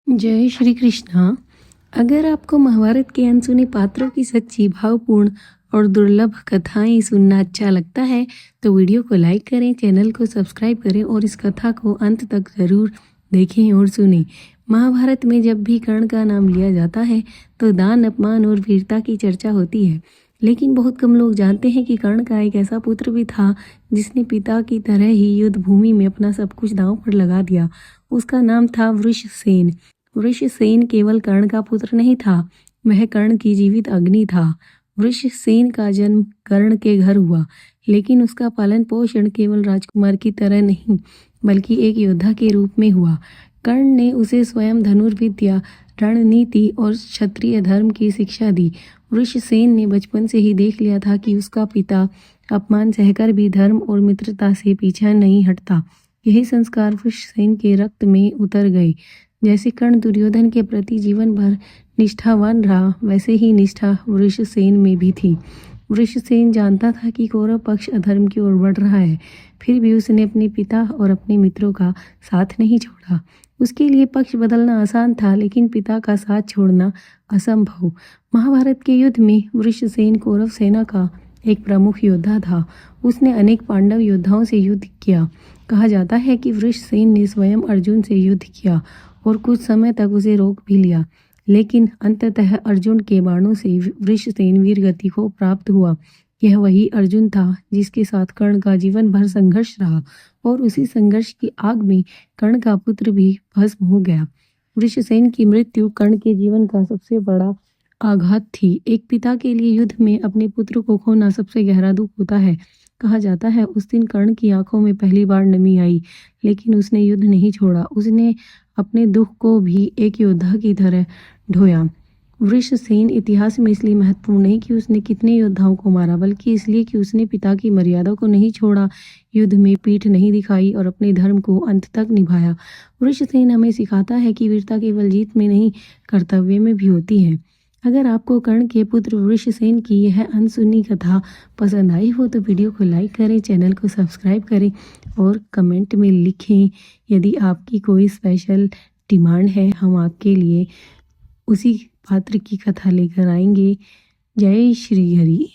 जय श्री कृष्णा। अगर आपको महाभारत के अनसुने पात्रों की सच्ची, भावपूर्ण और दुर्लभ कथाएं सुनना अच्छा लगता है तो वीडियो को लाइक करें, चैनल को सब्सक्राइब करें और इस कथा को अंत तक जरूर देखें और सुनें। महाभारत में जब भी कर्ण का नाम लिया जाता है तो दान, अपमान और वीरता की चर्चा होती है, लेकिन बहुत कम लोग जानते हैं कि कर्ण का एक ऐसा पुत्र भी था जिसने पिता की तरह ही युद्ध भूमि में अपना सब कुछ दांव पर लगा दिया। उसका नाम था वृषसेन। वृषसेन केवल कर्ण का पुत्र नहीं था, वह कर्ण की जीवित अग्नि था। वृषसेन का जन्म कर्ण के घर हुआ, लेकिन उसका पालन पोषण केवल राजकुमार की तरह नहीं बल्कि एक योद्धा के रूप में हुआ। कर्ण ने उसे स्वयं धनुर्विद्या, रणनीति और क्षत्रिय धर्म की शिक्षा दी। वृषसेन ने बचपन से ही देख लिया था कि उसका पिता अपमान सहकर भी धर्म और मित्रता से पीछा नहीं हटता। यही संस्कार वृषसेन के रक्त में उतर गए। जैसे कर्ण दुर्योधन के प्रति जीवन भर निष्ठावान रहा, वैसे ही निष्ठा वृषसेन में भी थी। वृषसेन जानता था कि कौरव पक्ष अधर्म की ओर बढ़ रहा है, फिर भी उसने अपने पिता और अपने मित्रों का साथ नहीं छोड़ा। उसके लिए पक्ष बदलना आसान था, लेकिन पिता का साथ छोड़ना असंभव। महाभारत के युद्ध में वृषसेन कौरव सेना का एक प्रमुख योद्धा था। उसने अनेक पांडव योद्धाओं से युद्ध किया। कहा जाता है कि वृषसेन ने स्वयं अर्जुन से युद्ध किया और कुछ समय तक उसे रोक भी लिया, लेकिन अंततः अर्जुन के बाणों से वृषसेन वीर गति को प्राप्त हुआ। यह वही अर्जुन था जिसके साथ कर्ण का जीवन भर संघर्ष रहा, और उसी संघर्ष की आग में कर्ण का पुत्र भी भस्म हो गया। वृषसेन की मृत्यु कर्ण के जीवन का सबसे बड़ा आघात थी। एक पिता के लिए युद्ध में अपने पुत्र को खोना सबसे गहरा दुख होता है। कहा जाता है उस दिन कर्ण की आंखों में पहली बार नमी आई, लेकिन उसने युद्ध नहीं छोड़ा। उसने अपने दुख को भी एक योद्धा की तरह ढोया। वृषसेन इतिहास में इसलिए महत्वपूर्ण नहीं कि उसने कितने योद्धाओं को मारा, बल्कि इसलिए कि उसने पिता की मर्यादा को नहीं छोड़ा, युद्ध में पीठ नहीं दिखाई और अपने धर्म को अंत तक निभाया। वृषसेन हमें सिखाता है कि वीरता केवल जीत में नहीं, कर्तव्य में भी होती है। अगर आपको कर्ण के पुत्र वृषसेन की यह अनसुनी कथा पसंद आई हो तो वीडियो को लाइक करें, चैनल को सब्सक्राइब करें और कमेंट में लिखें। यदि आपकी कोई स्पेशल डिमांड है, हम आपके लिए उसी पात्र की कथा लेकर आएंगे। जय श्री हरि।